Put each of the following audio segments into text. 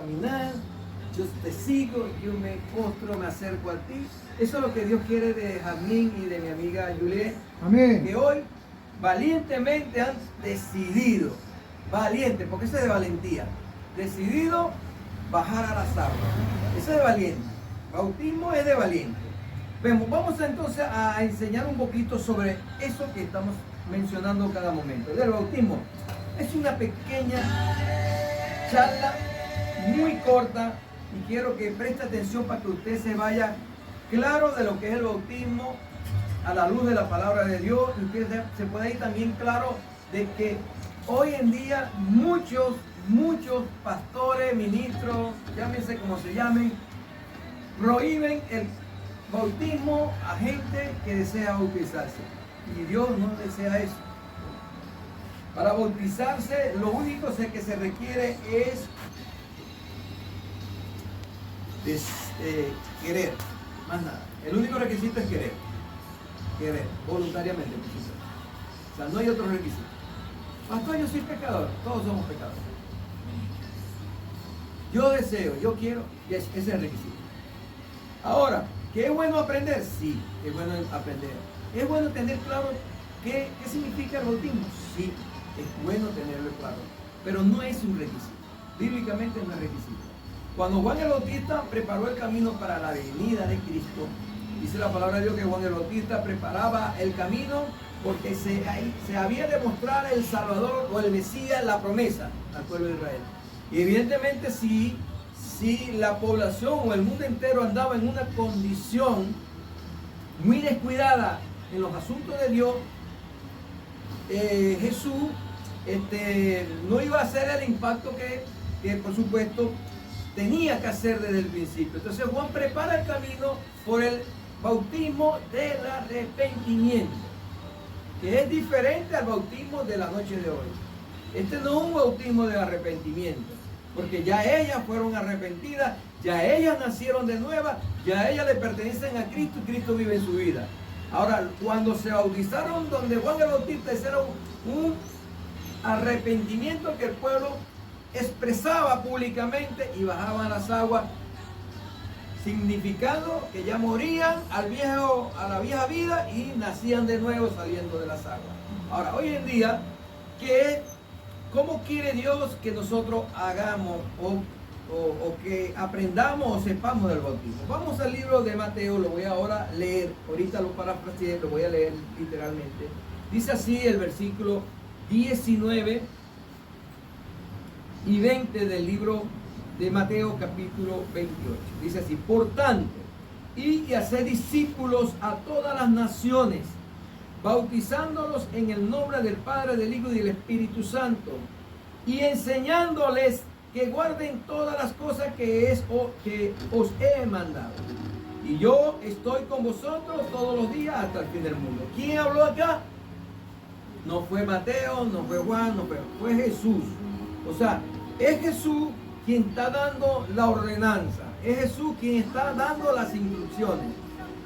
caminar, yo te sigo, yo me postro, me acerco a ti. Eso es lo que Dios quiere de Jazmín y de mi amiga Juliet. Amén. Que hoy valientemente han decidido, valiente, porque eso es de valentía, decidido bajar a las aguas. Eso es de valiente. Bautismo es de valiente. Vamos entonces a enseñar un poquito sobre eso que estamos mencionando cada momento. Del bautismo. Es una pequeña charla muy corta y quiero que preste atención para que usted se vaya claro de lo que es el bautismo a la luz de la palabra de Dios, y usted se pueda ir también claro de que hoy en día muchos pastores, ministros, llámense como se llamen, prohíben el bautismo a gente que desea bautizarse. Y Dios no desea eso. Para bautizarse, lo único que se requiere es querer, más nada. El único requisito es querer, voluntariamente. O sea, no hay otro requisito. Pastor, yo soy pecador, todos somos pecadores. Yo deseo, yo quiero, y ese es el requisito. Ahora, ¿qué es bueno aprender? Sí, es bueno aprender. ¿Es bueno tener claro qué significa el bautismo? Sí, es bueno tenerlo claro, pero no es un requisito. Bíblicamente no es requisito. Cuando Juan el Bautista preparó el camino para la venida de Cristo, dice la palabra de Dios que Juan el Bautista preparaba el camino porque se había de mostrar el Salvador o el Mesías, la promesa al pueblo de Israel. Y evidentemente si la población o el mundo entero andaba en una condición muy descuidada en los asuntos de Dios, Jesús no iba a hacer el impacto que por supuesto tenía que hacer desde el principio. Entonces Juan prepara el camino por el bautismo del arrepentimiento, que es diferente al bautismo de la noche de hoy. Este no es un bautismo de arrepentimiento, porque ya ellas fueron arrepentidas, ya ellas nacieron de nueva, ya ellas le pertenecen a Cristo y Cristo vive en su vida. Ahora, cuando se bautizaron donde Juan el Bautista, ese era un arrepentimiento que el pueblo expresaba públicamente y bajaban las aguas, significando que ya morían a la vieja vida y nacían de nuevo saliendo de las aguas. Ahora, hoy en día, ¿cómo quiere Dios que nosotros hagamos o que aprendamos o sepamos del bautismo? Vamos al libro de Mateo, lo voy ahora a leer, ahorita lo parafraseé, lo voy a leer literalmente. Dice así el versículo 19 y 20 del libro de Mateo capítulo 28. Dice así: por tanto, id y haced discípulos a todas las naciones, bautizándolos en el nombre del Padre, del Hijo y del Espíritu Santo, y enseñándoles que guarden todas las cosas que os he mandado. Y yo estoy con vosotros todos los días hasta el fin del mundo. ¿Quién habló acá? No fue Mateo, no fue Juan, fue Jesús. O sea, es Jesús quien está dando la ordenanza. Es Jesús quien está dando las instrucciones.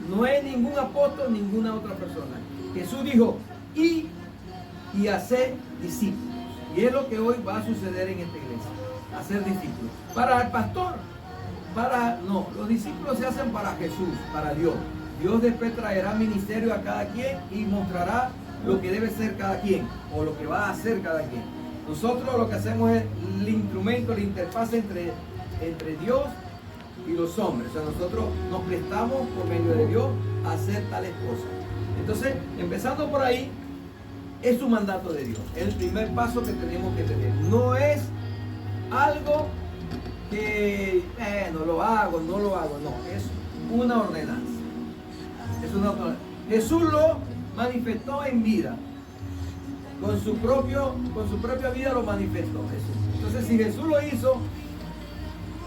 No es ningún apóstol, ninguna otra persona. Jesús dijo, y hacer discípulos. Y es lo que hoy va a suceder en esta iglesia. Hacer discípulos. Para el pastor, los discípulos se hacen para Jesús, para Dios. Dios después traerá ministerio a cada quien y mostrará lo que debe ser cada quien o lo que va a hacer cada quien. Nosotros lo que hacemos es el instrumento, la interfaz entre Dios y los hombres. O sea, nosotros nos prestamos por medio de Dios a hacer tales cosas. Entonces, empezando por ahí, es un mandato de Dios. Es el primer paso que tenemos que tener. No es algo que no lo hago, no. Es una ordenanza. Es una ordenanza. Jesús lo manifestó en vida. Con su propia vida lo manifestó Jesús. Entonces, si Jesús lo hizo,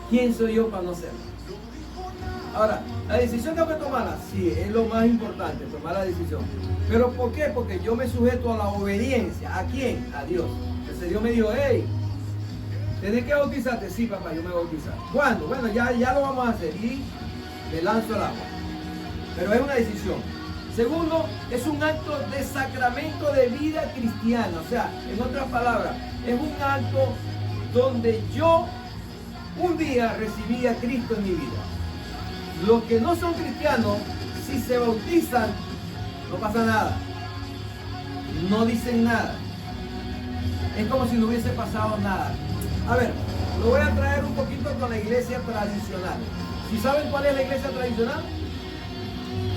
¿quién soy yo para no hacerlo? Ahora, la decisión tengo que tomarla, sí, es lo más importante, tomar la decisión. ¿Pero por qué? Porque yo me sujeto a la obediencia. ¿A quién? A Dios. Entonces Dios me dijo, hey, ¿tenés que bautizarte? Sí, papá, yo me voy a bautizar. ¿Cuándo? Bueno, ya lo vamos a hacer. Y me lanzo al agua. Pero es una decisión. Segundo, es un acto de sacramento de vida cristiana. O sea, en otras palabras, es un acto donde yo un día recibí a Cristo en mi vida. Los que no son cristianos, si se bautizan, no pasa nada. No dicen nada. Es como si no hubiese pasado nada. A ver, lo voy a traer un poquito con la iglesia tradicional. ¿Sí saben cuál es la iglesia tradicional?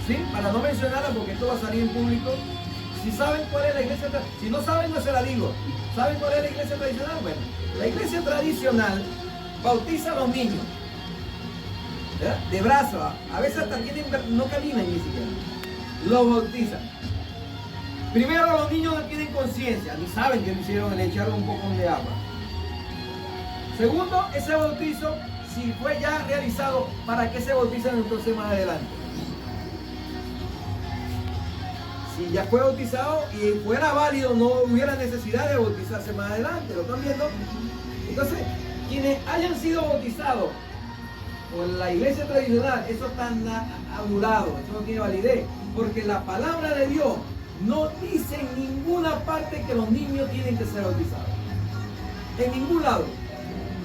¿Sí? Para no mencionarla porque esto va a salir en público. Si saben cuál es la iglesia tradicional, si no saben no se la digo. ¿Saben cuál es la iglesia tradicional? Bueno, la iglesia tradicional bautiza a los niños. ¿Verdad? De brazos, a veces hasta no caminan ni siquiera. Los bautizan. Primero los niños no tienen conciencia, ni saben que lo hicieron, le echaron un poco de agua. Segundo, ese bautizo, si fue ya realizado, ¿para qué se bautizan entonces más adelante? Si ya fue bautizado y fuera válido, no hubiera necesidad de bautizarse más adelante. ¿Lo están viendo? Entonces, quienes hayan sido bautizados por la iglesia tradicional, eso está anulado, eso no tiene validez, porque la palabra de Dios no dice en ninguna parte que los niños tienen que ser bautizados. En ningún lado.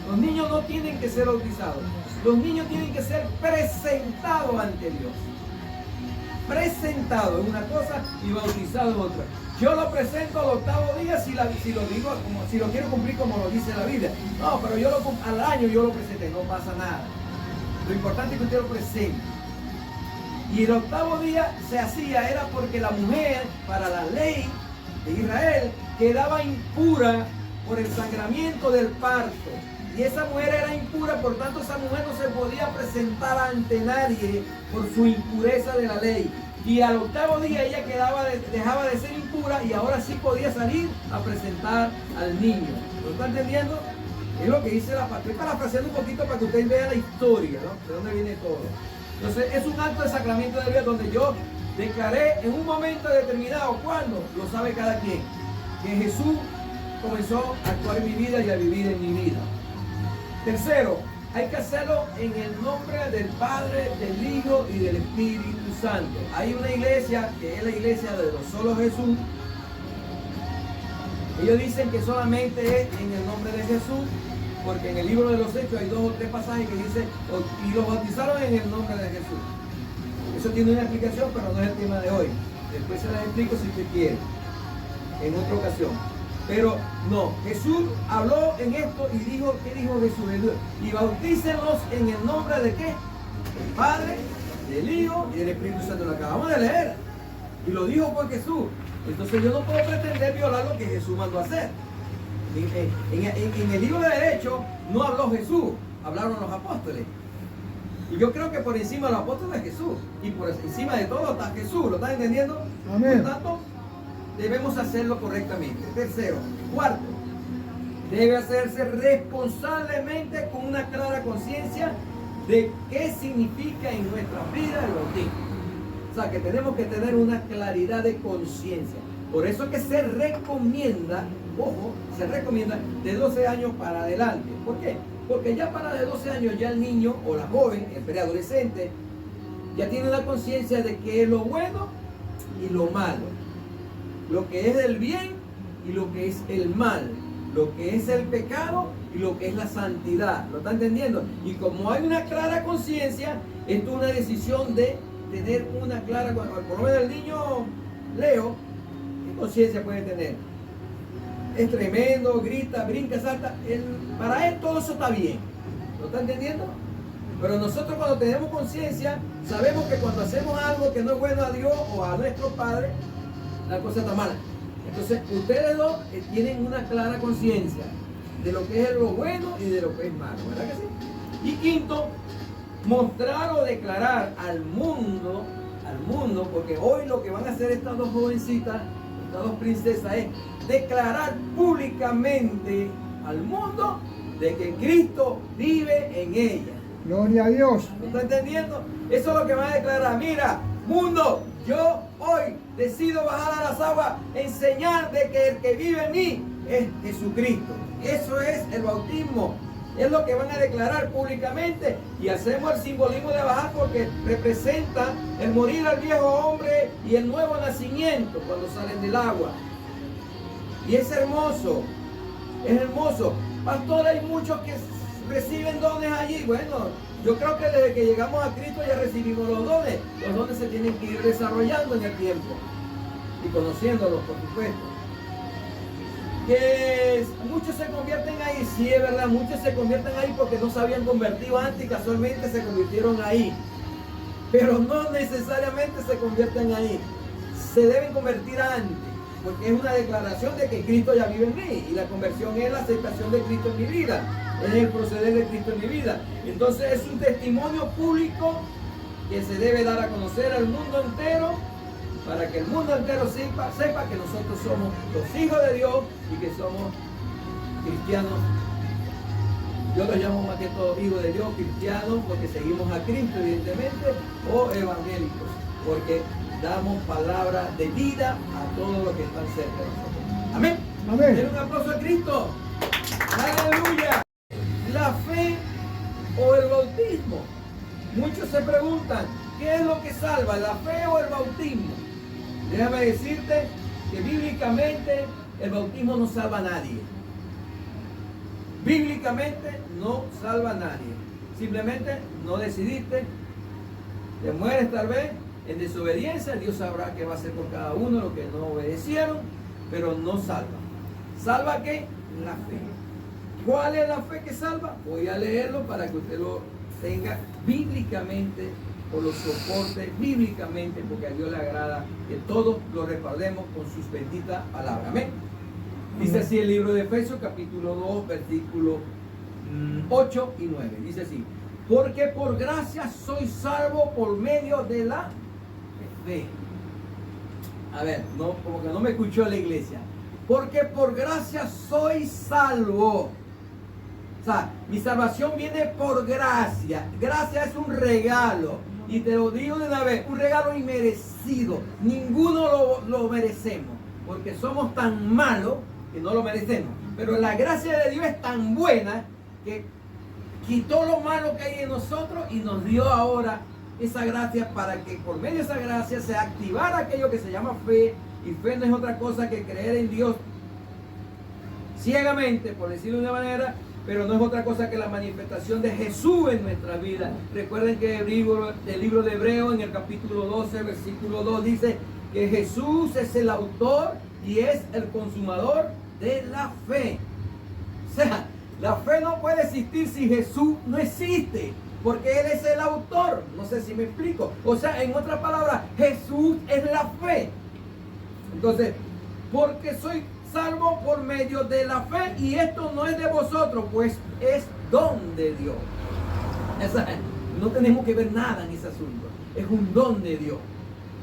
Los niños no tienen que ser bautizados. Los niños tienen que ser presentados ante Dios. Presentado es una cosa y bautizado es otra. Yo lo presento al octavo día si lo quiero cumplir como lo dice la Biblia. No, pero al año yo lo presenté, no pasa nada. Lo importante es que usted lo presente. Y el octavo día se hacía, era porque la mujer, para la ley de Israel, quedaba impura por el sangramiento del parto. Y esa mujer era impura, por tanto esa mujer no se podía presentar ante nadie por su impureza de la ley. Y al octavo día ella dejaba de ser impura y ahora sí podía salir a presentar al niño. ¿Lo está entendiendo? Es lo que dice la parte. Estoy parafraseando un poquito para que ustedes vean la historia, ¿no? De dónde viene todo. Entonces es un acto de sacramento de vida donde yo declaré en un momento determinado, ¿cuándo? Lo sabe cada quien, que Jesús comenzó a actuar en mi vida y a vivir en mi vida. Tercero, hay que hacerlo en el nombre del Padre, del Hijo y del Espíritu Santo. Hay una iglesia que es la iglesia de los solo Jesús. Ellos dicen que solamente es en el nombre de Jesús, porque en el libro de los Hechos hay 2 o 3 pasajes que dicen y los bautizaron en el nombre de Jesús. Eso tiene una explicación, pero no es el tema de hoy. Después se las explico si usted quiere, en otra ocasión. Pero no, Jesús habló en esto y dijo, ¿qué dijo Jesús? Y bautícenlos en el nombre de ¿qué? Del Padre, del Hijo y del Espíritu Santo. Lo acabamos de leer. Y lo dijo por Jesús. Entonces yo no puedo pretender violar lo que Jesús mandó a hacer. En el libro de Hechos no habló Jesús, hablaron los apóstoles. Y yo creo que por encima de los apóstoles es Jesús. Y por encima de todo está Jesús. ¿Lo están entendiendo? Amén. Por tanto, debemos hacerlo correctamente. Tercero. Cuarto, debe hacerse responsablemente con una clara conciencia de qué significa en nuestra vida el bautismo. O sea, que tenemos que tener una claridad de conciencia. Por eso es que se recomienda, ojo, se recomienda de 12 años para adelante. ¿Por qué? Porque ya para de 12 años ya el niño o la joven, el preadolescente, ya tiene la conciencia de qué es lo bueno y lo malo. Lo que es el bien y lo que es el mal. Lo que es el pecado y lo que es la santidad. ¿Lo está entendiendo? Y como hay una clara conciencia, esto es una decisión de tener una clara, por lo menos el niño Leo, ¿qué conciencia puede tener? Es tremendo, grita, brinca, salta. Para él todo eso está bien. ¿Lo está entendiendo? Pero nosotros cuando tenemos conciencia, sabemos que cuando hacemos algo que no es bueno a Dios o a nuestro Padre, la cosa está mala. Entonces, ustedes dos tienen una clara conciencia de lo que es lo bueno y de lo que es malo, ¿verdad que sí? Y quinto, mostrar o declarar al mundo, porque hoy lo que van a hacer estas dos jovencitas, estas dos princesas, es declarar públicamente al mundo de que Cristo vive en ella. Gloria a Dios. ¿Me está entendiendo? Eso es lo que van a declarar. Mira, mundo, yo hoy decido bajar a las aguas, enseñar de que el que vive en mí es Jesucristo. Eso es el bautismo. Es lo que van a declarar públicamente y hacemos el simbolismo de bajar porque representa el morir al viejo hombre y el nuevo nacimiento cuando salen del agua. Y es hermoso, es hermoso. Pastor, hay muchos que reciben dones allí. Bueno, yo creo que desde que llegamos a Cristo ya recibimos los dones. Los dones se tienen que ir desarrollando en el tiempo y conociéndolos, por supuesto. Que muchos se convierten ahí, sí es verdad, muchos se convierten ahí porque no se habían convertido antes y casualmente se convirtieron ahí. Pero no necesariamente se convierten ahí. Se deben convertir antes, porque es una declaración de que Cristo ya vive en mí. Y la conversión es la aceptación de Cristo en mi vida. Es el proceder de Cristo en mi vida. Entonces es un testimonio público que se debe dar a conocer al mundo entero, para que el mundo entero sepa que nosotros somos los hijos de Dios y que somos cristianos. Yo los llamo más que todo hijos de Dios, cristianos, porque seguimos a Cristo, evidentemente, o evangélicos, porque damos palabra de vida a todos los que están cerca de nosotros. Amén. Amén. Den un aplauso a Cristo. Aleluya. La fe o el bautismo. Muchos se preguntan, ¿qué es lo que salva, la fe o el bautismo? Déjame decirte que bíblicamente el bautismo no salva a nadie. Bíblicamente no salva a nadie. Simplemente no decidiste, te mueres tal vez en desobediencia. Dios sabrá qué va a hacer con cada uno los que no obedecieron, pero no salva. ¿Salva qué? La fe. ¿Cuál es la fe que salva? Voy a leerlo para que usted lo tenga bíblicamente, o lo soporte bíblicamente, porque a Dios le agrada que todos lo respaldemos con sus benditas palabras. Amén. Dice así el libro de Efesios, capítulo 2, versículos 8 y 9. Dice así: porque por gracia soy salvo por medio de la fe. A ver, no, como que no me escuchó la iglesia. Porque por gracia soy salvo. O sea, mi salvación viene por gracia. Gracia es un regalo. Y te lo digo de una vez, un regalo inmerecido. Ninguno lo merecemos, porque somos tan malos que no lo merecemos. Pero la gracia de Dios es tan buena que quitó lo malo que hay en nosotros y nos dio ahora esa gracia, para que por medio de esa gracia se activara aquello que se llama fe. Y fe no es otra cosa que creer en Dios ciegamente, por decirlo de una manera, pero no es otra cosa que la manifestación de Jesús en nuestra vida. Recuerden que el libro de Hebreos, en el capítulo 12, versículo 2, dice que Jesús es el autor y es el consumador de la fe. O sea, la fe no puede existir si Jesús no existe, porque Él es el autor. No sé si me explico. O sea, en otras palabras, Jesús es la fe. Entonces, porque soy salvo por medio de la fe, y esto no es de vosotros, pues es don de Dios. No tenemos que ver nada en ese asunto, es un don de Dios.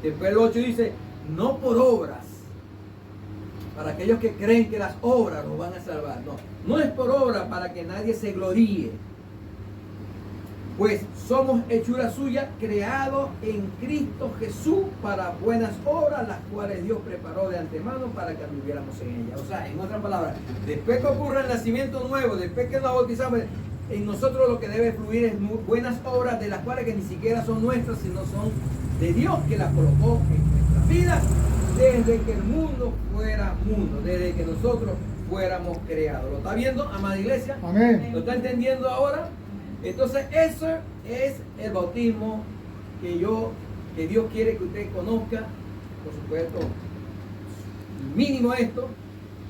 Después el 8 dice, no por obras, para aquellos que creen que las obras nos van a salvar. No es por obra para que nadie se gloríe, pues somos hechura suya, creados en Cristo Jesús para buenas obras, las cuales Dios preparó de antemano para que anduviéramos en ellas. O sea, en otras palabras, después que ocurra el nacimiento nuevo, después que nos bautizamos, en nosotros lo que debe fluir es buenas obras, de las cuales que ni siquiera son nuestras, sino son de Dios, que las colocó en nuestras vidas desde que el mundo fuera mundo, desde que nosotros fuéramos creados. ¿Lo está viendo, amada iglesia? Amén. ¿Lo está entendiendo ahora? Entonces eso es el bautismo que Dios quiere que usted conozca, por supuesto, mínimo esto,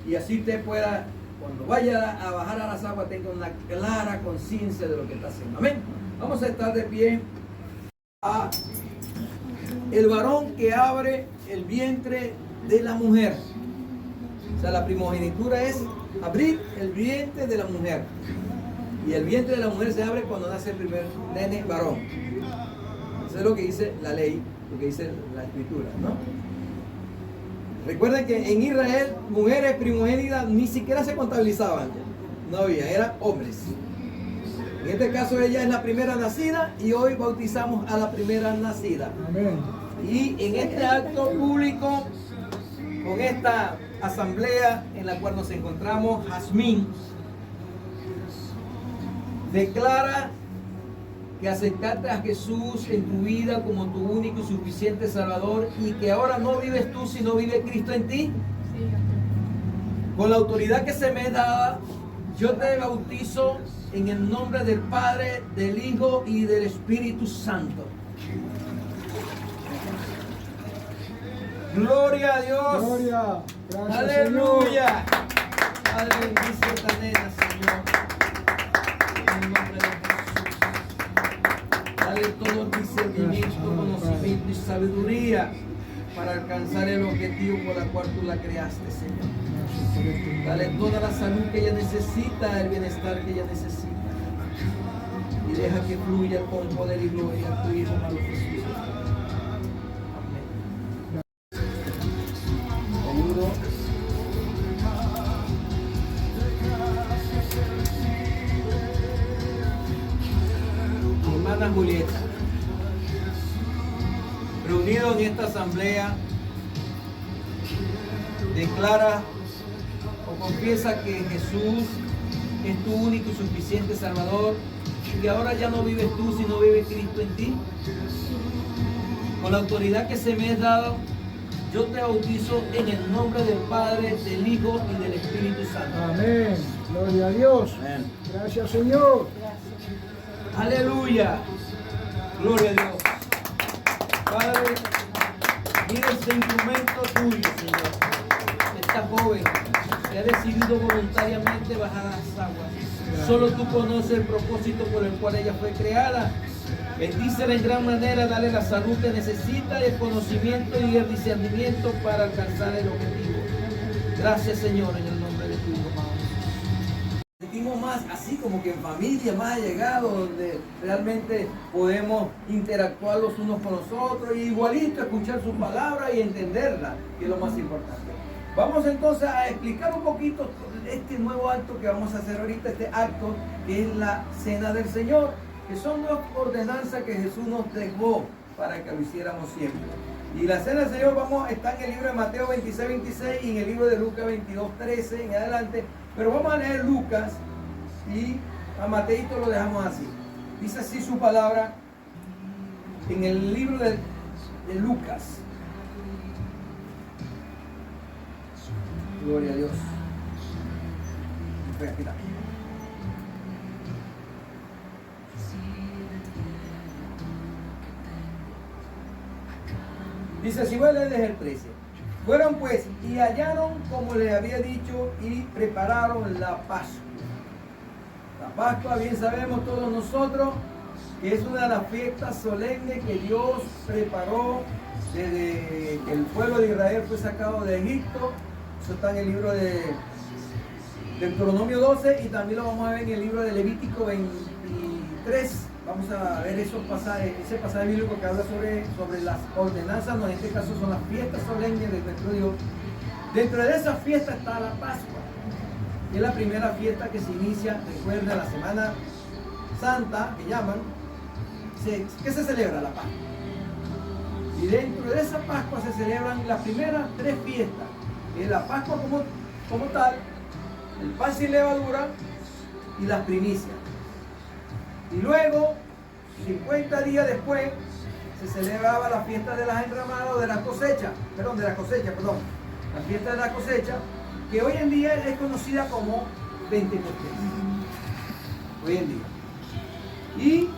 y así usted pueda, cuando vaya a bajar a las aguas, tenga una clara conciencia de lo que está haciendo. Amén. Vamos a estar de pie. El varón que abre el vientre de la mujer. O sea, la primogenitura es abrir el vientre de la mujer. Y el vientre de la mujer se abre cuando nace el primer nene varón. Eso es lo que dice la ley, lo que dice la escritura, ¿no? Recuerden que en Israel, mujeres primogénitas ni siquiera se contabilizaban. No había, eran hombres. En este caso ella es la primera nacida, y hoy bautizamos a la primera nacida. Amén. Y en este acto público, con esta asamblea en la cual nos encontramos, Jazmín declara que aceptaste a Jesús en tu vida como tu único y suficiente Salvador, y que ahora no vives tú, sino vive Cristo en ti. Con la autoridad que se me da, yo te bautizo en el nombre del Padre, del Hijo y del Espíritu Santo. Gloria a Dios. Gloria. Gracias, Aleluya. Padre, bendice esta nena, Señor. En el nombre de Jesús. Dale todo el discernimiento, conocimiento y sabiduría para alcanzar el objetivo por el cual tú la creaste, Señor. Dale toda la salud que ella necesita, el bienestar que ella necesita. Y deja que fluya con poder y gloria a tu Hijo, amado Jesús. Amén. Te ayudo. Mi hermana Julieta, reunido en esta asamblea, declara o confiesa que Jesús es tu único y suficiente Salvador, y que ahora ya no vives tú, sino vive Cristo en ti. Con la autoridad que se me es dado, yo te bautizo en el nombre del Padre, del Hijo y del Espíritu Santo. Amén. Gloria a Dios. Amén. Gracias, Señor. Aleluya. Gloria a Dios. Padre, mira este instrumento tuyo, Señor. Esta joven que ha decidido voluntariamente bajar a las aguas. Solo tú conoces el propósito por el cual ella fue creada. Bendícela en gran manera, dale la salud que necesita, el conocimiento y el discernimiento para alcanzar el objetivo. Gracias, Señor, en el nombre de tu Hijo, amado. Sentimos más así como que en familia, más allegado, donde realmente podemos interactuar los unos con los otros y igualito escuchar su palabra y entenderla, que es lo más importante. Vamos entonces a explicar un poquito este nuevo acto que vamos a hacer ahorita, este acto que es la Cena del Señor, que son dos ordenanzas que Jesús nos dejó para que lo hiciéramos siempre. Y la Cena del Señor está en el libro de Mateo 26, 26 y en el libro de Lucas 22, 13 en adelante. Pero vamos a leer Lucas y a Mateito lo dejamos así. Dice así su palabra en el libro de Lucas. Gloria a Dios. Aquí está. Dice así, voy a leer desde el 13. Fueron pues y hallaron como les había dicho y prepararon la Pascua. La Pascua, bien sabemos todos nosotros, que es una de las fiestas solemnes que Dios preparó desde que el pueblo de Israel fue sacado de Egipto. Eso está en el libro de Deuteronomio 12 y también lo vamos a ver en el libro de Levítico 23. Vamos a ver esos pasajes, ese pasaje bíblico que habla sobre las ordenanzas, no, en este caso son las fiestas solemnes de nuestro Dios. Dentro de esa fiesta está la Pascua, que es la primera fiesta que se inicia, recuerda, la Semana Santa, que llaman, que se celebra la Pascua. Y dentro de esa Pascua se celebran las primeras 3 fiestas, que es la Pascua como tal, el pan sin levadura y las primicias. Y luego, 50 días después, se celebraba la fiesta de las enramadas o de la cosecha, la fiesta de la cosecha, que hoy en día es conocida como Pentecostés. Hoy en día. Y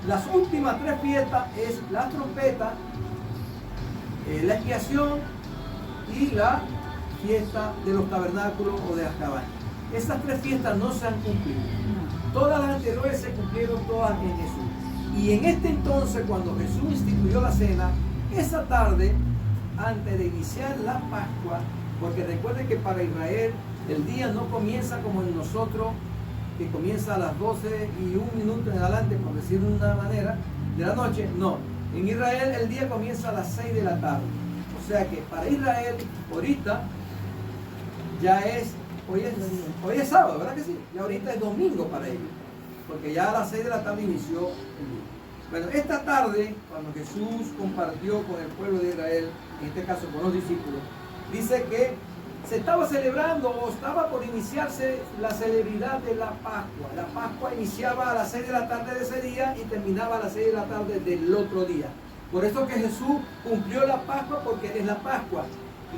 las últimas 3 fiestas es la trompeta, la expiación y la fiesta de los tabernáculos o de las cabañas. Estas 3 fiestas no se han cumplido. Todas las anteriores se cumplieron todas en Jesús. Y en este entonces, cuando Jesús instituyó la cena, esa tarde, antes de iniciar la Pascua, porque recuerden que para Israel el día no comienza como en nosotros, que comienza a las 12 y 1 minuto en adelante, por decirlo de una manera, de la noche. No, en Israel el día comienza a las 6 de la tarde. O sea que para Israel, ahorita, ya hoy es sábado, ¿verdad que sí? Y ahorita es domingo para ellos, porque ya a las 6 de la tarde inició el día. Bueno, esta tarde, cuando Jesús compartió con el pueblo de Israel, en este caso con los discípulos, dice que se estaba celebrando o estaba por iniciarse la celebridad de la Pascua. La Pascua iniciaba a las 6 de la tarde de ese día y terminaba a las 6 de la tarde del otro día. Por eso que Jesús cumplió la Pascua, porque es la Pascua.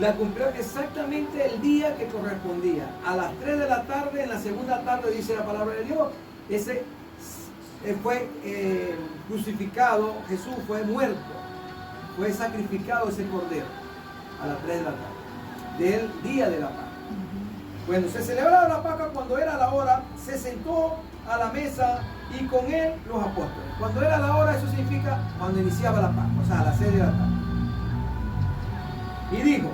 La cumplió exactamente el día que correspondía. A las 3 de la tarde, en la segunda tarde, dice la palabra de Dios, ese fue crucificado, Jesús fue muerto, fue sacrificado ese cordero a las 3 de la tarde, del día de la Pascua. Bueno, se celebraba la Pascua cuando era la hora, se sentó a la mesa y con él los apóstoles. Cuando era la hora, eso significa cuando iniciaba la Pascua, o sea, a las 6 de la tarde. Y dijo: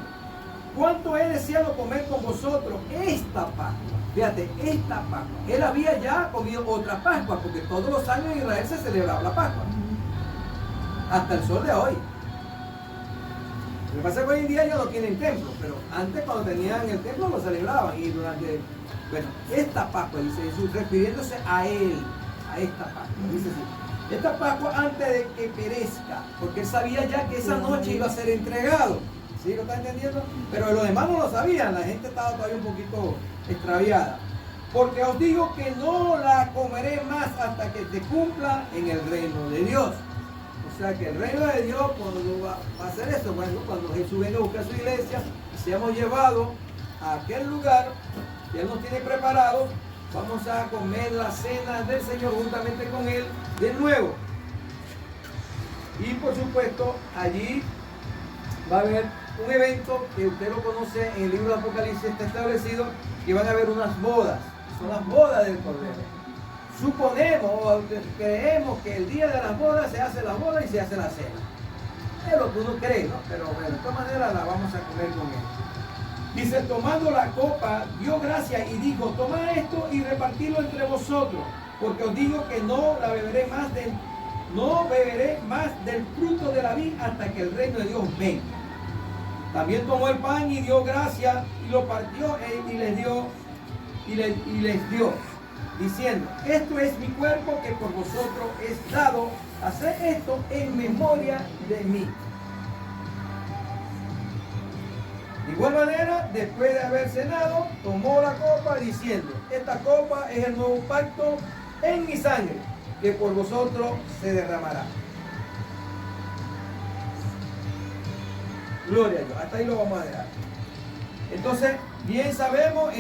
cuánto he deseado comer con vosotros esta Pascua. Fíjate, esta Pascua. Él había ya comido otra Pascua, porque todos los años en Israel se celebraba la Pascua. Hasta el sol de hoy. Lo que pasa es que hoy en día ellos no tienen templo, pero antes cuando tenían el templo lo celebraban. Y durante, bueno, esta Pascua, dice Jesús, refiriéndose a él, a esta Pascua. Dice así: esta Pascua antes de que perezca, porque él sabía ya que esa noche iba a ser entregado. ¿Sí lo está entendiendo? Pero los demás no lo sabían, la gente estaba todavía un poquito extraviada. Porque os digo que no la comeré más hasta que se cumpla en el reino de Dios. O sea que el reino de Dios, cuando va a hacer eso, bueno, cuando Jesús venga a buscar su iglesia y seamos llevados a aquel lugar que Él nos tiene preparado, vamos a comer la cena del Señor juntamente con Él de nuevo. Y por supuesto, allí va a haber un evento que usted lo conoce en el libro de Apocalipsis, está establecido que van a haber unas bodas, son las bodas del Cordero. Suponemos o creemos que el día de las bodas se hace la boda y se hace la cena. Es lo que uno cree, ¿no? Pero bueno, de todas maneras la vamos a comer con él. Dice: tomando la copa, dio gracias y dijo: tomad esto y repartidlo entre vosotros, porque os digo que no beberé más del fruto de la vid hasta que el reino de Dios venga. También tomó el pan y dio gracias y lo partió y les dio, diciendo: esto es mi cuerpo que por vosotros es dado, haced esto en memoria de mí. De igual manera, después de haber cenado, tomó la copa diciendo: esta copa es el nuevo pacto en mi sangre, que por vosotros se derramará. Gloria a Dios. Hasta ahí lo vamos a dejar. Entonces, bien sabemos,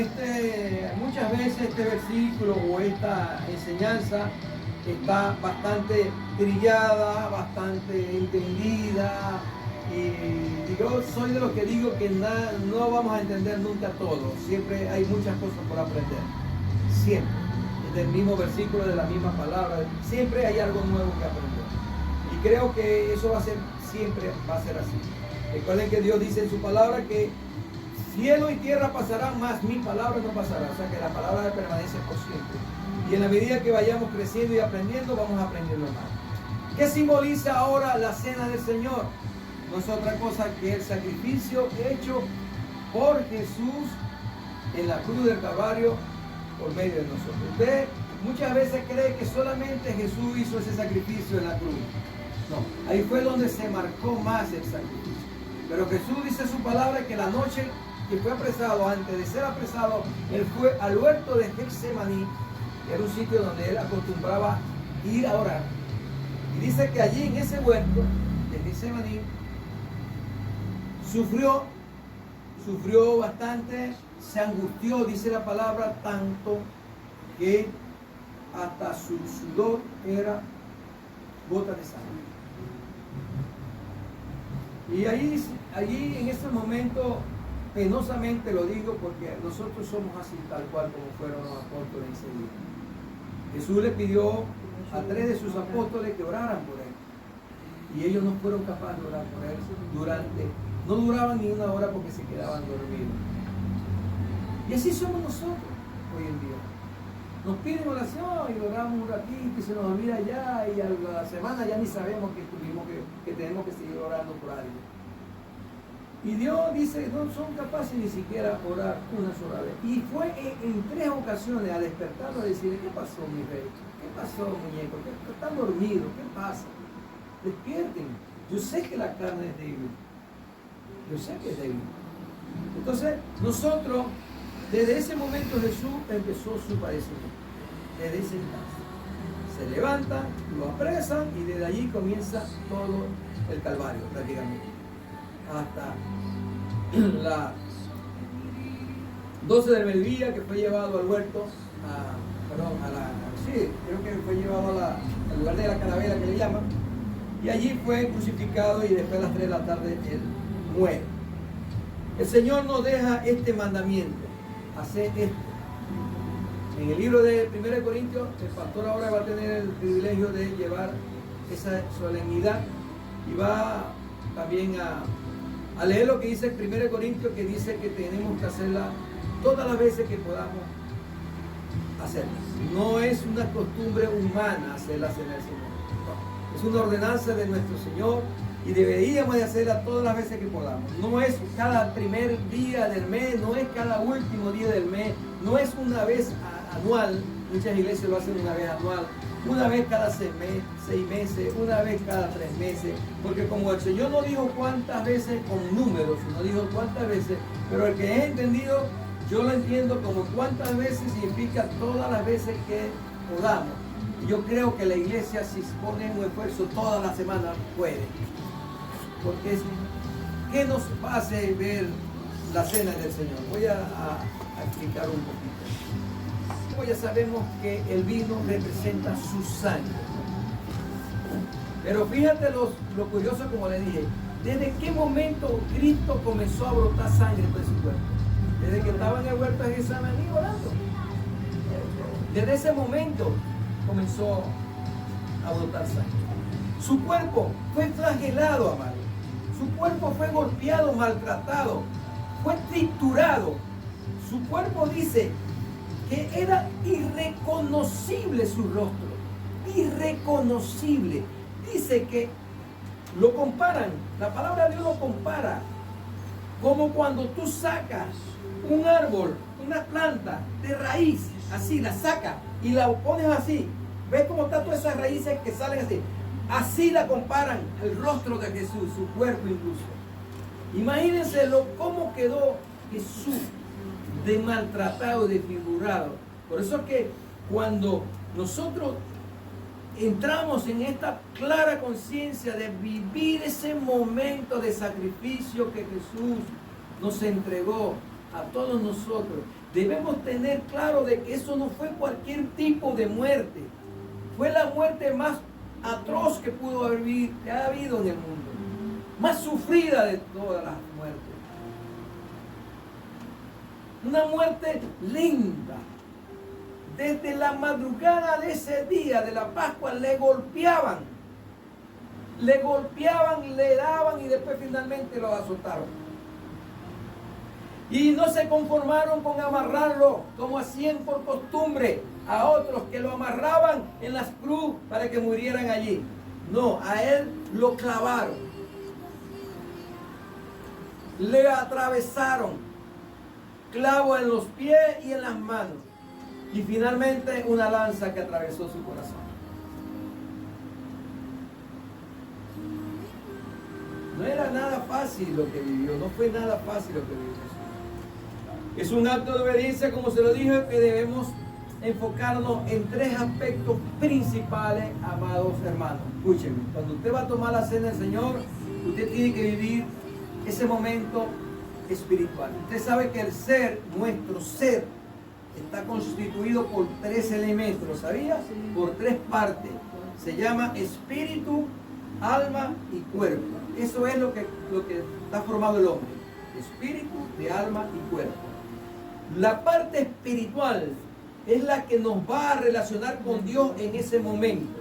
muchas veces este versículo o esta enseñanza está bastante trillada, bastante entendida. Y yo soy de los que digo que no vamos a entender nunca todo. Siempre hay muchas cosas por aprender. Siempre. Desde el mismo versículo, de la misma palabra. Siempre hay algo nuevo que aprender. Y creo que eso siempre va a ser así. Recuerden que Dios dice en su palabra que cielo y tierra pasarán, mas mi palabra no pasará. O sea que la palabra permanece por siempre. Y en la medida que vayamos creciendo y aprendiendo, vamos aprendiendo más. ¿Qué simboliza ahora la cena del Señor? No es otra cosa que el sacrificio hecho por Jesús en la cruz del Calvario por medio de nosotros. Usted muchas veces cree que solamente Jesús hizo ese sacrificio en la cruz. No, ahí fue donde se marcó más el sacrificio. Pero Jesús dice en su palabra que la noche que fue apresado, antes de ser apresado, él fue al huerto de Getsemaní, que era un sitio donde él acostumbraba ir a orar. Y dice que allí en ese huerto de Getsemaní sufrió bastante, se angustió, dice la palabra, tanto que hasta su sudor era gota de sangre. Y allí en ese momento, penosamente lo digo porque nosotros somos así tal cual como fueron los apóstoles ese día. Jesús le pidió a 3 de sus apóstoles que oraran por él. Y ellos no fueron capaces de orar por él no duraban ni una hora porque se quedaban dormidos. Y así somos nosotros hoy en día. Nos piden oración y oramos un ratito y se nos olvida ya, y a la semana ya ni sabemos que tenemos que seguir orando por alguien. Y Dios dice que no son capaces ni siquiera orar una sola vez. Y fue en 3 ocasiones a despertarlo a decirle: ¿qué pasó, mi rey? ¿Qué pasó, muñeco? ¿Están dormidos? ¿Qué pasa? Despierten. Yo sé que la carne es débil. Yo sé que es débil. Entonces, nosotros, desde ese momento Jesús empezó su padecimiento. Desde ese instante. Se levanta, lo apresan y desde allí comienza todo el Calvario, prácticamente. Hasta la 12 del mediodía, que fue llevado al huerto, creo que fue llevado al lugar de la calavera que le llaman, y allí fue crucificado y después a las 3 de la tarde él muere. El Señor nos deja este mandamiento, hacer esto. En el libro de 1 Corintios, el pastor ahora va a tener el privilegio de llevar esa solemnidad y va también a leer lo que dice 1 Corintios, que dice que tenemos que hacerla todas las veces que podamos hacerla. No es una costumbre humana hacer la cena del Señor. No. Es una ordenanza de nuestro Señor y deberíamos de hacerla todas las veces que podamos. No es cada primer día del mes, no es cada último día del mes, no es una vez anual. Muchas iglesias lo hacen una vez anual, una vez cada 6 meses, una vez cada 3 meses, porque como el Señor no dijo cuántas veces con números, no dijo cuántas veces, pero el que he entendido, yo lo entiendo como cuántas veces significa todas las veces que podamos. Yo creo que la iglesia, si pone un esfuerzo toda la semana, puede. Porque ¿qué nos hace ver la cena del Señor? Voy a explicar un poquito. Como ya sabemos que el vino representa su sangre. Pero fíjate lo curioso, como le dije, ¿desde qué momento Cristo comenzó a brotar sangre por su cuerpo? Desde que estaba en el huerto de Getsemaní orando. Desde ese momento comenzó a brotar sangre. Su cuerpo fue flagelado, amado. Su cuerpo fue golpeado, maltratado, fue triturado. Su cuerpo dice que era irreconocible su rostro. Irreconocible. Dice que lo comparan, la palabra de Dios lo compara como cuando tú sacas un árbol, una planta de raíz, así la sacas y la pones así. ¿Ves cómo están todas esas raíces que salen así? Así la comparan el rostro de Jesús, su cuerpo incluso. Imagínense cómo quedó Jesús de maltratado, desfigurado. Por eso es que cuando nosotros entramos en esta clara conciencia de vivir ese momento de sacrificio que Jesús nos entregó a todos nosotros, debemos tener claro de que eso no fue cualquier tipo de muerte. Fue la muerte más atroz que pudo haber que ha habido en el mundo, más sufrida de todas las muertes. Una muerte lenta. Desde la madrugada de ese día de la Pascua le golpeaban, le daban y después finalmente lo azotaron. Y no se conformaron con amarrarlo como hacían por costumbre a otros que lo amarraban en las cruces para que murieran allí. No, a él lo clavaron, le atravesaron clavo en los pies y en las manos. Y finalmente una lanza que atravesó su corazón. No era nada fácil lo que vivió, no fue nada fácil lo que vivió Jesús. Es un acto de obediencia, como se lo dije, que debemos enfocarnos en 3 aspectos principales, amados hermanos. Escúchenme, cuando usted va a tomar la cena del Señor, usted tiene que vivir ese momento espiritual. Usted sabe que el ser, nuestro ser, está constituido por 3 elementos, ¿lo sabías? Por 3 partes. Se llama espíritu, alma y cuerpo. Eso es lo que está formado el hombre. Espíritu, de alma y cuerpo. La parte espiritual es la que nos va a relacionar con Dios en ese momento.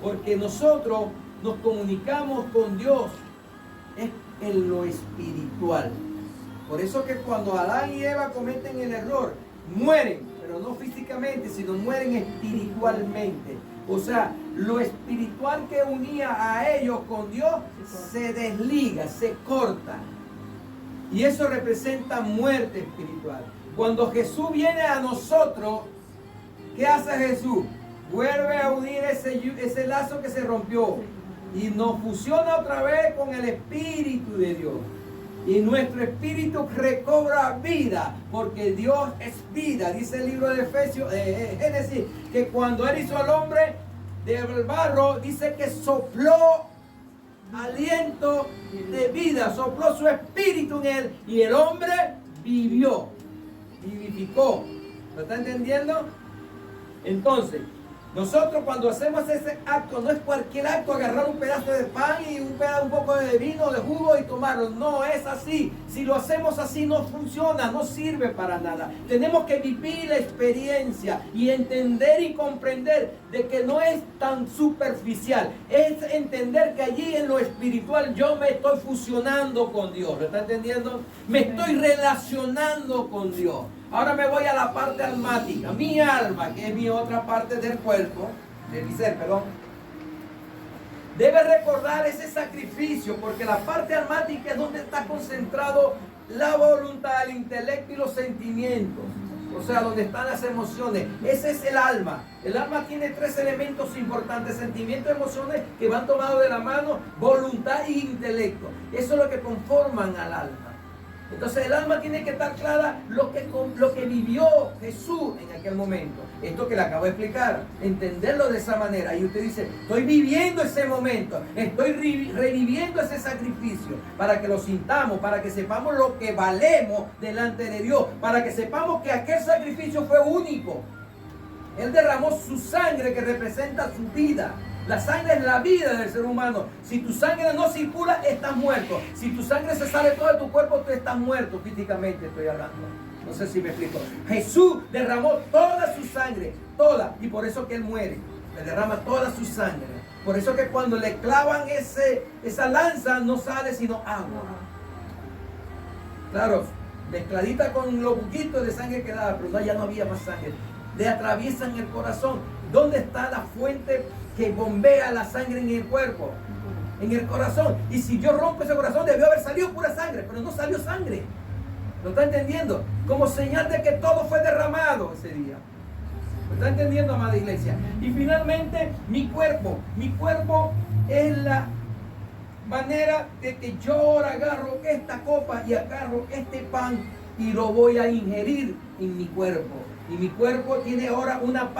Porque nosotros nos comunicamos con Dios es en lo espiritual. Por eso que cuando Adán y Eva cometen el error, mueren, pero no físicamente, sino mueren espiritualmente. O sea, lo espiritual que unía a ellos con Dios se desliga, se corta. Y eso representa muerte espiritual. Cuando Jesús viene a nosotros, ¿qué hace Jesús? Vuelve a unir ese lazo que se rompió y nos fusiona otra vez con el Espíritu de Dios. Y nuestro espíritu recobra vida, porque Dios es vida. Dice el libro de Efesios, Génesis, que cuando Él hizo al hombre del barro, dice que sopló aliento de vida, sopló su espíritu en él y el hombre vivió, vivificó. ¿Lo está entendiendo? Entonces, nosotros cuando hacemos ese acto, no es cualquier acto, agarrar un pedazo de pan y un poco de vino, de jugo y tomarlo. No es así. Si lo hacemos así no funciona, no sirve para nada. Tenemos que vivir la experiencia y entender y comprender de que no es tan superficial. Es entender que allí en lo espiritual yo me estoy fusionando con Dios. ¿Lo está entendiendo? Me estoy relacionando con Dios. Ahora me voy a la parte almática. Mi alma, que es mi otra parte del cuerpo, de mi ser, perdón, debe recordar ese sacrificio, porque la parte almática es donde está concentrado la voluntad, el intelecto y los sentimientos. O sea, donde están las emociones. Ese es el alma. El alma tiene tres elementos importantes: sentimientos, emociones, que van tomados de la mano, voluntad y intelecto. Eso es lo que conforman al alma. Entonces el alma tiene que estar clara lo que vivió Jesús en aquel momento. Esto que le acabo de explicar, entenderlo de esa manera. Y usted dice, estoy viviendo ese momento, estoy reviviendo ese sacrificio, para que lo sintamos, para que sepamos lo que valemos delante de Dios, para que sepamos que aquel sacrificio fue único. Él derramó su sangre que representa su vida. La sangre es la vida del ser humano. Si tu sangre no circula, estás muerto. Si tu sangre se sale todo de tu cuerpo, tú estás muerto físicamente, estoy hablando. No sé si me explico. Jesús derramó toda su sangre, toda. Y por eso que Él muere. Le derrama toda su sangre. Por eso que cuando le clavan esa lanza, no sale sino agua. Claro, mezcladita con los buquitos de sangre que daba, pero ya no había más sangre. Le atraviesan el corazón. ¿Dónde está la fuente que bombea la sangre en el cuerpo? En el corazón. Y si yo rompo ese corazón, debió haber salido pura sangre, pero no salió sangre. ¿Lo está entendiendo? Como señal de que todo fue derramado ese día. ¿Lo está entendiendo, amada iglesia? Y finalmente, mi cuerpo es la manera de que yo ahora agarro esta copa y agarro este pan y lo voy a ingerir en mi cuerpo. Y mi cuerpo tiene ahora una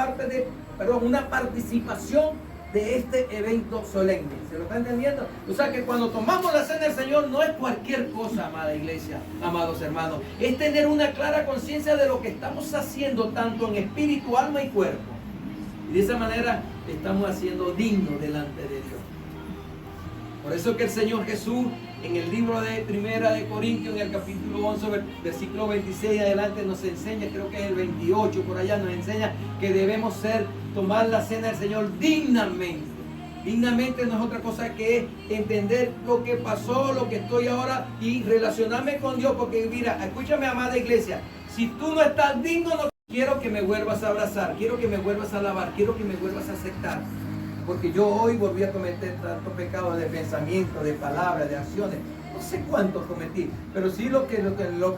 participación de este evento solemne. ¿Se lo está entendiendo? O sea que cuando tomamos la cena del Señor no es cualquier cosa, amada iglesia, amados hermanos. Es tener una clara conciencia de lo que estamos haciendo tanto en espíritu, alma y cuerpo. Y de esa manera estamos haciendo digno delante de Dios. Por eso que el Señor Jesús en el libro de Primera de Corintios, en el capítulo 11, versículo 26 adelante, nos enseña, creo que es el 28 por allá, nos enseña que debemos tomar la cena del Señor dignamente. Dignamente no es otra cosa que entender lo que pasó, lo que estoy ahora y relacionarme con Dios. Porque mira, escúchame, amada iglesia, si tú no estás digno, no quiero que me vuelvas a abrazar, quiero que me vuelvas a alabar, quiero que me vuelvas a aceptar. Porque yo hoy volví a cometer tantos pecados de pensamiento, de palabras, de acciones. No sé cuántos cometí, pero sí lo que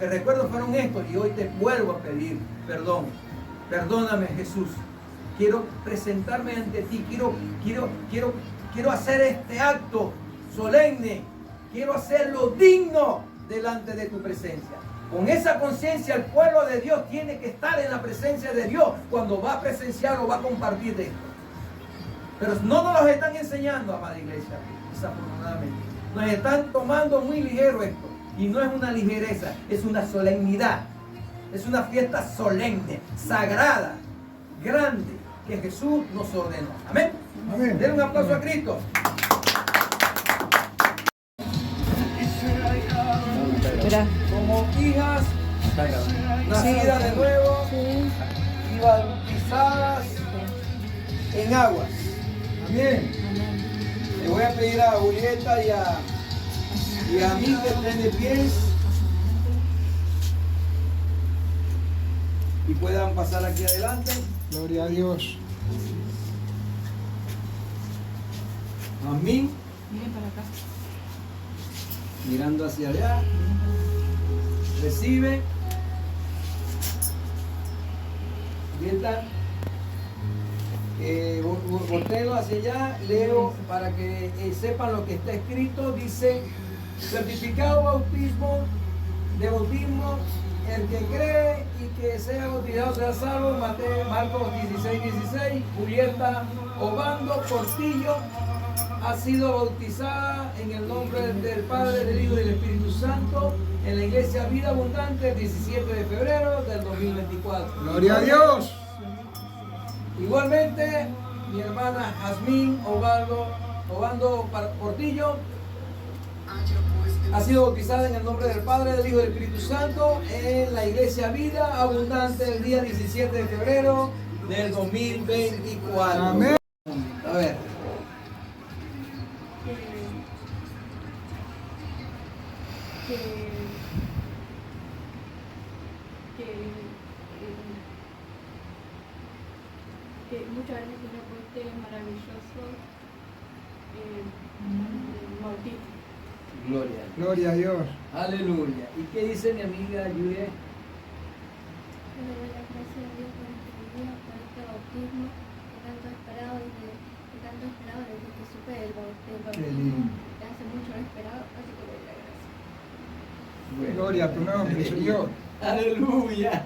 recuerdo fueron estos. Y hoy te vuelvo a pedir perdón. Perdóname, Jesús. Quiero presentarme ante ti. Quiero hacer este acto solemne. Quiero hacerlo digno delante de tu presencia. Con esa conciencia el pueblo de Dios tiene que estar en la presencia de Dios cuando va a presenciar o va a compartir de esto. Pero no nos los están enseñando, amada iglesia, desafortunadamente. Nos están tomando muy ligero esto. Y no es una ligereza, es una solemnidad. Es una fiesta solemne, sagrada, grande, que Jesús nos ordenó. Amén. Amén. Den un aplauso a Cristo. Mira. Como hijas nacidas de nuevo y bautizadas en aguas. Amén. Le voy a pedir a Julieta y a mí que estén de pies y puedan pasar aquí adelante. Gloria a Dios. Amén. Miren para acá. Mirando hacia allá. Recibe. Julieta. Volteo hacia allá, leo para que sepan lo que está escrito. Dice: certificado de bautismo, el que cree y que sea bautizado será salvo. Marcos 16:16. Julieta Obando Portillo, ha sido bautizada en el nombre del Padre, del Hijo y del Espíritu Santo en la Iglesia Vida Abundante el 17 de febrero del 2024. Gloria a Dios. Igualmente, mi hermana Jazmín Obando Portillo ha sido bautizada en el nombre del Padre, del Hijo y del Espíritu Santo en la Iglesia Vida Abundante el día 17 de febrero del 2024. Amén. A ver. Que muchas veces tiene este maravilloso bautismo. Gloria. Gloria a Dios. Aleluya. ¿Y qué dice mi amiga Juliet? Le doy las gracias a Dios por este día, por este bautismo que tanto esperado desde que supe del bautismo. Qué lindo. Que hace mucho lo he esperado, así que le doy las gracias. Bueno. Gloria a tu nombre, Señor. Aleluya.